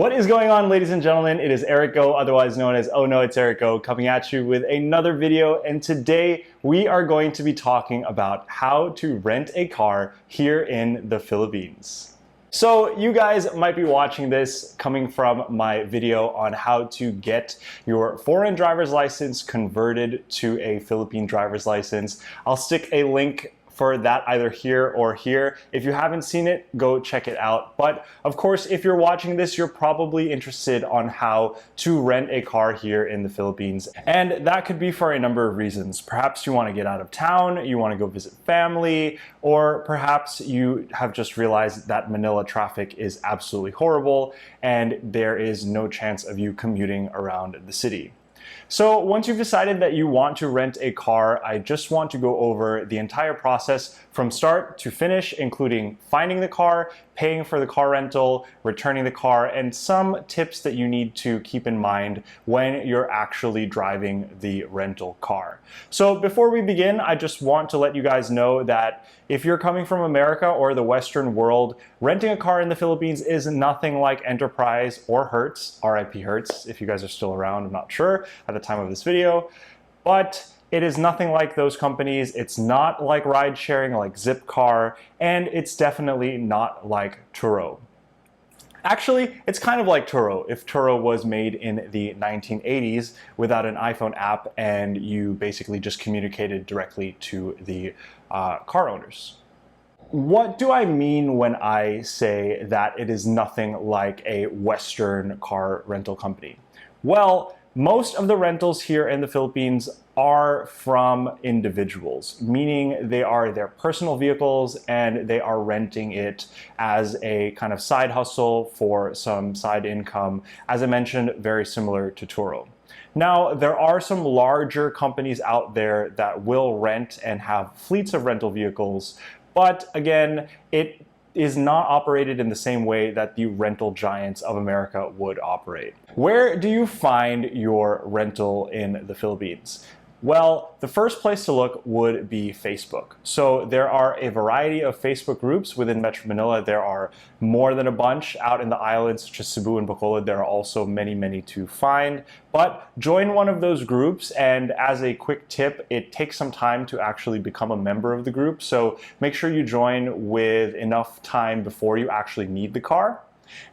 What is going on, ladies and gentlemen? It is Eric Go, otherwise known as Oh No, It's Eric Go, coming at you with another video. And today we are going to be talking about how to rent a car here in the Philippines. So you guys might be watching this coming from my video on how to get your foreign driver's license converted to a Philippine driver's license. I'll stick a link for that either here or here. If you haven't seen it, go check it out. But of course, if you're watching this, you're probably interested on how to rent a car here in the Philippines. And that could be for a number of reasons. Perhaps you want to get out of town, you want to go visit family, or perhaps you have just realized that Manila traffic is absolutely horrible and there is no chance of you commuting around the city. So once you've decided that you want to rent a car, I just want to go over the entire process from start to finish, including finding the car, paying for the car rental, returning the car, and some tips that you need to keep in mind when you're actually driving the rental car. So before we begin, I just want to let you guys know that if you're coming from America or the Western world, renting a car in the Philippines is nothing like Enterprise or Hertz, RIP Hertz, if you guys are still around, I'm not sure at the time of this video, but it is nothing like those companies. It's not like ride sharing like Zipcar, and it's definitely not like Turo. Actually, it's kind of like Turo. If Turo was made in the 1980s without an iPhone app and you basically just communicated directly to the car owners. What do I mean when I say that it is nothing like a Western car rental company? Well, most of the rentals here in the Philippines are from individuals, meaning they are their personal vehicles and they are renting it as a kind of side hustle for some side income, as I mentioned, very similar to Turo. Now, there are some larger companies out there that will rent and have fleets of rental vehicles, but again, it is not operated in the same way that the rental giants of America would operate. Where do you find your rental in the Philippines? Well, the first place to look would be Facebook. So there are a variety of Facebook groups within Metro Manila. There are more than a bunch out in the islands, such as Cebu and Bacolod. There are also many to find. But join one of those groups, and as a quick tip, it takes some time to actually become a member of the group. So make sure you join with enough time before you actually need the car.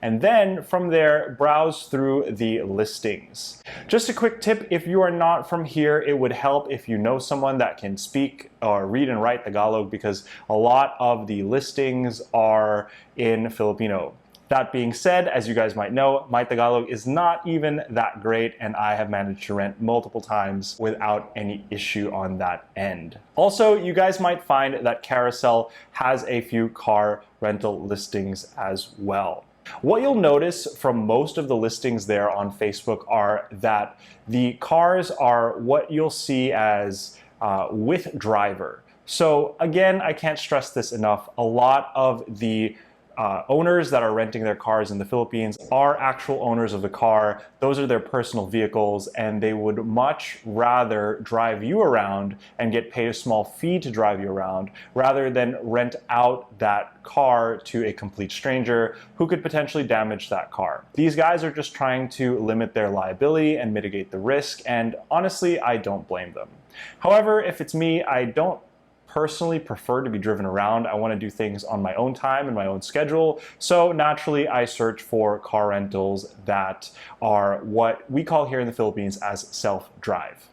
And then from there, browse through the listings. Just a quick tip, if you are not from here, it would help if you know someone that can speak or read and write Tagalog, because a lot of the listings are in Filipino. That being said, as you guys might know, my Tagalog is not even that great, and I have managed to rent multiple times without any issue on that end. Also, you guys might find that Carousel has a few car rental listings as well. What you'll notice from most of the listings there on Facebook are that the cars are what you'll see as with driver. So again, I can't stress this enough. A lot of the owners that are renting their cars in the Philippines are actual owners of the car. Those are their personal vehicles, and they would much rather drive you around and get paid a small fee to drive you around rather than rent out that car to a complete stranger who could potentially damage that car. These guys are just trying to limit their liability and mitigate the risk, and honestly, I don't blame them. However, if it's me, I don't personally prefer to be driven around. I want to do things on my own time and my own schedule. So naturally, I search for car rentals that are what we call here in the Philippines as self-drive.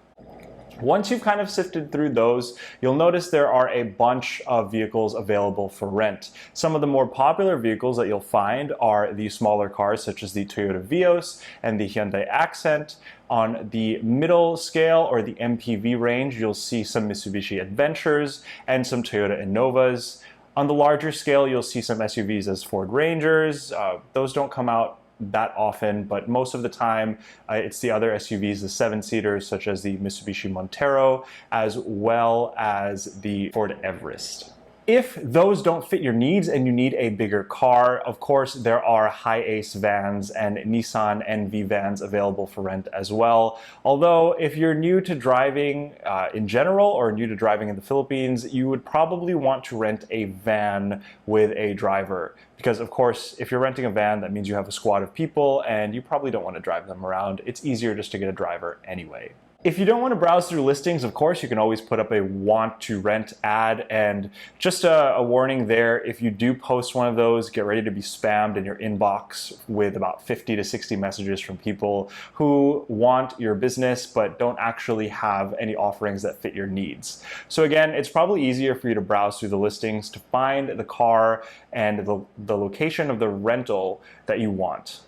Once you've kind of sifted through those, you'll notice there are a bunch of vehicles available for rent. Some of the more popular vehicles that you'll find are the smaller cars, such as the Toyota Vios and the Hyundai Accent. On the middle scale, or the MPV range, you'll see some Mitsubishi Adventures and some Toyota Innovas. On the larger scale, you'll see some SUVs as Ford Rangers. Those don't come out that often, but most of the time it's the other SUVs, the 7-seaters, such as the Mitsubishi Montero, as well as the Ford Everest. If those don't fit your needs and you need a bigger car, of course, there are Hi-Ace vans and Nissan NV vans available for rent as well. Although, if you're new to driving in general or new to driving in the Philippines, you would probably want to rent a van with a driver. Because, of course, if you're renting a van, that means you have a squad of people and you probably don't want to drive them around. It's easier just to get a driver anyway. If you don't want to browse through listings, of course, you can always put up a want to rent ad. And just a warning there, if you do post one of those, get ready to be spammed in your inbox with about 50 to 60 messages from people who want your business but don't actually have any offerings that fit your needs. So again, it's probably easier for you to browse through the listings to find the car and the location of the rental that you want.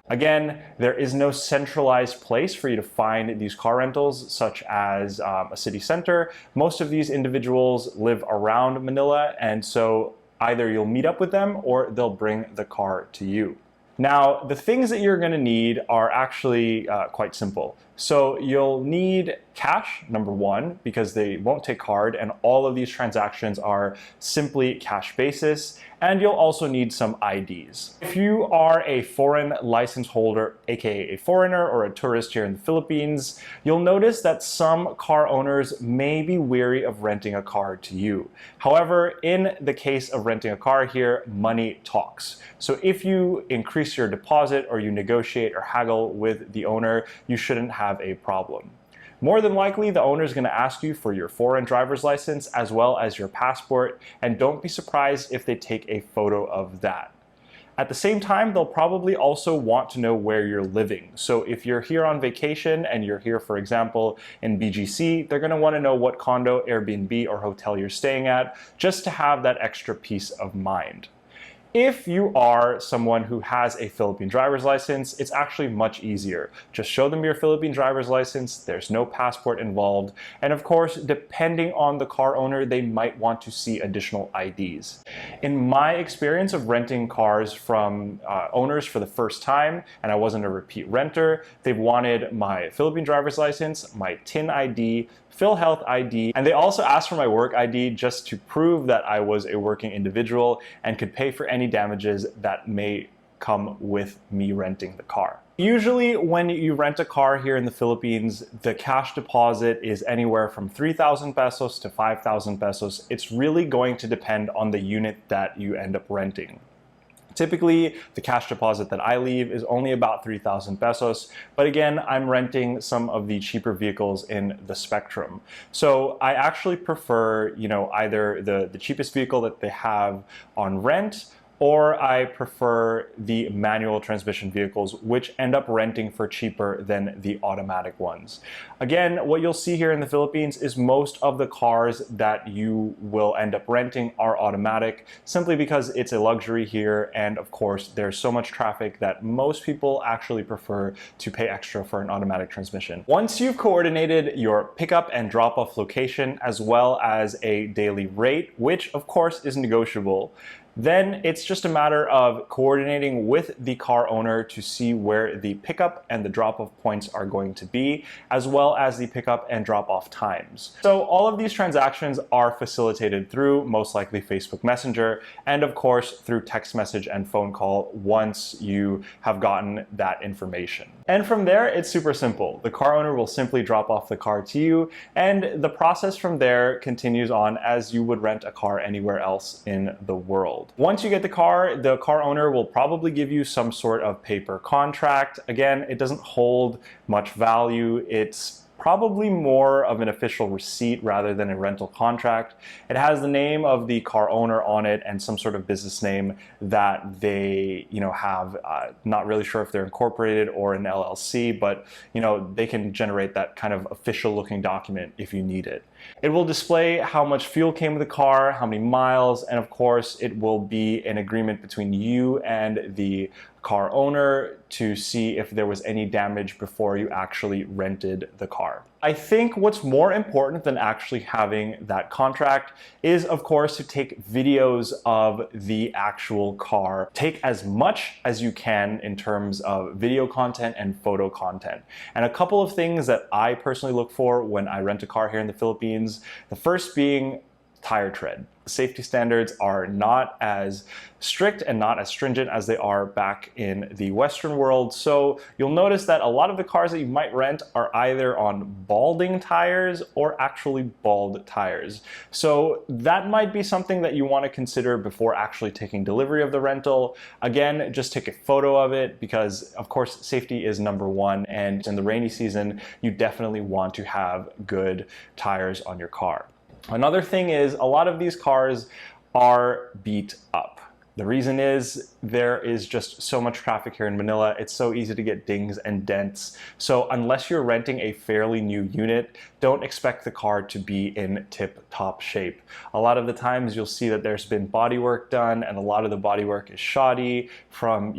Again, there is no centralized place for you to find these car rentals, such as a city center. Most of these individuals live around Manila, and so either you'll meet up with them or they'll bring the car to you. Now, the things that you're going to need are actually quite simple. So you'll need cash, number one, because they won't take card, and all of these transactions are simply cash basis. And you'll also need some IDs. If you are a foreign license holder, aka a foreigner or a tourist here in the Philippines, you'll notice that some car owners may be wary of renting a car to you. However, in the case of renting a car here, money talks. So if you increase your deposit or you negotiate or haggle with the owner, you shouldn't have a problem. More than likely, the owner is going to ask you for your foreign driver's license as well as your passport, and don't be surprised if they take a photo of that. At the same time, they'll probably also want to know where you're living. So if you're here on vacation and you're here, for example, in BGC, they're going to want to know what condo, Airbnb, or hotel you're staying at, just to have that extra peace of mind. If you are someone who has a Philippine driver's license, it's actually much easier. Just show them your Philippine driver's license, there's no passport involved, and of course, depending on the car owner, they might want to see additional IDs. In my experience of renting cars from owners for the first time, and I wasn't a repeat renter, they've wanted my Philippine driver's license, my TIN ID, PhilHealth ID, and they also asked for my work ID just to prove that I was a working individual and could pay for any damages that may come with me renting the car. Usually when you rent a car here in the Philippines, the cash deposit is anywhere from 3,000 pesos to 5,000 pesos. It's really going to depend on the unit that you end up renting. Typically, the cash deposit that I leave is only about 3,000 pesos, but again, I'm renting some of the cheaper vehicles in the spectrum. So I actually prefer, either the cheapest vehicle that they have on rent, or I prefer the manual transmission vehicles, which end up renting for cheaper than the automatic ones. Again, what you'll see here in the Philippines is most of the cars that you will end up renting are automatic, simply because it's a luxury here, and of course, there's so much traffic that most people actually prefer to pay extra for an automatic transmission. Once you've coordinated your pickup and drop-off location, as well as a daily rate, which of course is negotiable, then it's just a matter of coordinating with the car owner to see where the pickup and the drop-off points are going to be, as well as the pickup and drop-off times. So all of these transactions are facilitated through most likely Facebook Messenger, and of course through text message and phone call once you have gotten that information. And from there, it's super simple. The car owner will simply drop off the car to you, and the process from there continues on as you would rent a car anywhere else in the world. Once you get the car owner will probably give you some sort of paper contract. Again, it doesn't hold much value. It's probably more of an official receipt rather than a rental contract. It has the name of the car owner on it and some sort of business name that they, have. Not really sure if they're incorporated or an LLC, but they can generate that kind of official looking document if you need it. It will display how much fuel came with the car, how many miles, and of course it will be an agreement between you and the car owner to see if there was any damage before you actually rented the car. I think what's more important than actually having that contract is, of course, to take videos of the actual car. Take as much as you can in terms of video content and photo content. And a couple of things that I personally look for when I rent a car here in the Philippines, the first being tire tread. safety standards are not as strict and not as stringent as they are back in the Western world. So you'll notice that a lot of the cars that you might rent are either on balding tires or actually bald tires. So that might be something that you want to consider before actually taking delivery of the rental. Again, just take a photo of it because of course safety is number one, and in the rainy season you definitely want to have good tires on your car. Another thing is a lot of these cars are beat up. The reason is there is just so much traffic here in Manila. It's so easy to get dings and dents. So unless you're renting a fairly new unit, don't expect the car to be in tip-top shape. A lot of the times you'll see that there's been bodywork done, and a lot of the bodywork is shoddy from,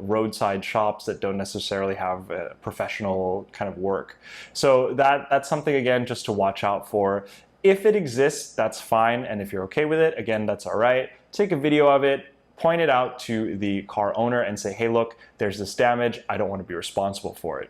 roadside shops that don't necessarily have professional kind of work. So that's something, again, just to watch out for. If it exists, that's fine, and if you're okay with it, again, that's all right. Take a video of it, point it out to the car owner and say, hey, look, there's this damage, I don't want to be responsible for it.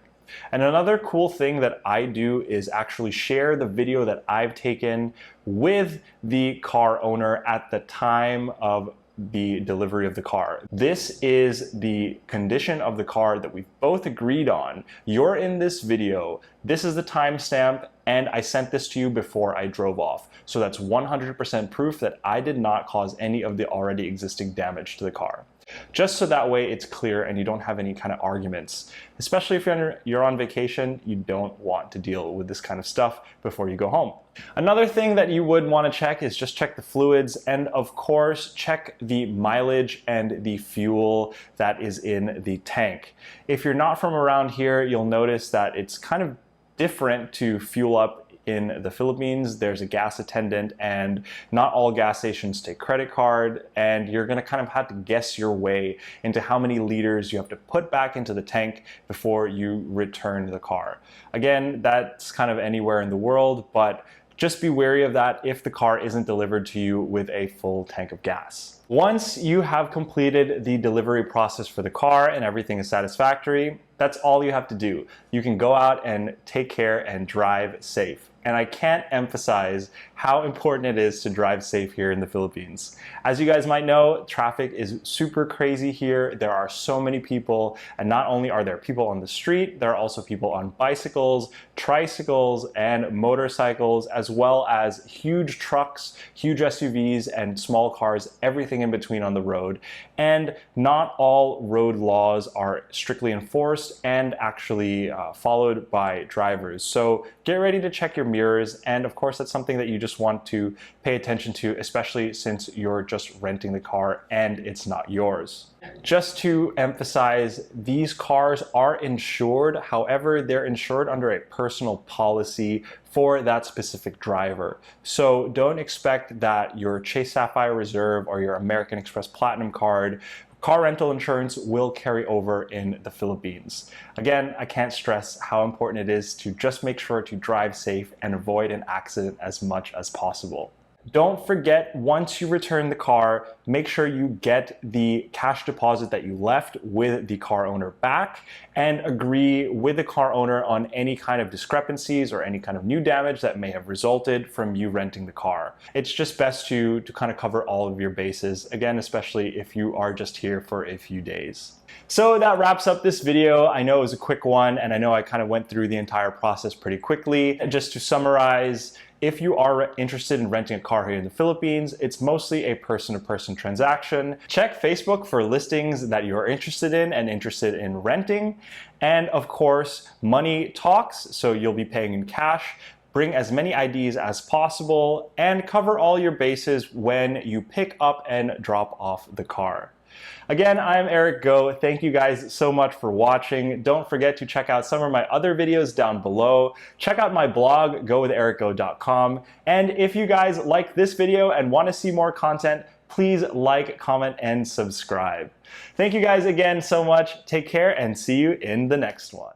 And another cool thing that I do is actually share the video that I've taken with the car owner at the time of the delivery of the car. This is the condition of the car that we've both agreed on. You're in this video, this is the timestamp, and I sent this to you before I drove off. So that's 100% proof that I did not cause any of the already existing damage to the car. Just so that way it's clear and you don't have any kind of arguments. Especially if you're on vacation, you don't want to deal with this kind of stuff before you go home. Another thing that you would want to check is just check the fluids, and of course check the mileage and the fuel that is in the tank. If you're not from around here, you'll notice that it's kind of different to fuel up in the Philippines. There's a gas attendant, and not all gas stations take credit card, and you're gonna kind of have to guess your way into how many liters you have to put back into the tank before you return the car. Again, that's kind of anywhere in the world, but just be wary of that if the car isn't delivered to you with a full tank of gas. Once you have completed the delivery process for the car and everything is satisfactory, that's all you have to do. You can go out and take care and drive safe. And I can't emphasize how important it is to drive safe here in the Philippines. As you guys might know, traffic is super crazy here. There are so many people, and not only are there people on the street, there are also people on bicycles, tricycles, and motorcycles, as well as huge trucks, huge SUVs, and small cars, everything in between on the road. And not all road laws are strictly enforced and actually followed by drivers. So get ready to check your mirrors, and of course that's something that you just want to pay attention to, especially since you're just renting the car and it's not yours. Just to emphasize, these cars are insured. However, they're insured under a personal policy for that specific driver. So don't expect that your Chase Sapphire Reserve or your American Express Platinum card car rental insurance will carry over in the Philippines. Again, I can't stress how important it is to just make sure to drive safe and avoid an accident as much as possible. Don't forget, once you return the car, make sure you get the cash deposit that you left with the car owner back, and agree with the car owner on any kind of discrepancies or any kind of new damage that may have resulted from you renting the car. It's just best to kind of cover all of your bases, again, especially if you are just here for a few days. So that wraps up this video. I know it was a quick one, and I know I kind of went through the entire process pretty quickly. And just to summarize, if you are interested in renting a car here in the Philippines, it's mostly a person-to-person transaction. Check Facebook for listings that you're interested in and interested in renting. And of course, money talks, so you'll be paying in cash. Bring as many IDs as possible and cover all your bases when you pick up and drop off the car. Again, I'm Eric Go. Thank you guys so much for watching. Don't forget to check out some of my other videos down below. Check out my blog, gowithericgo.com. And if you guys like this video and want to see more content, please like, comment, and subscribe. Thank you guys again so much. Take care and see you in the next one.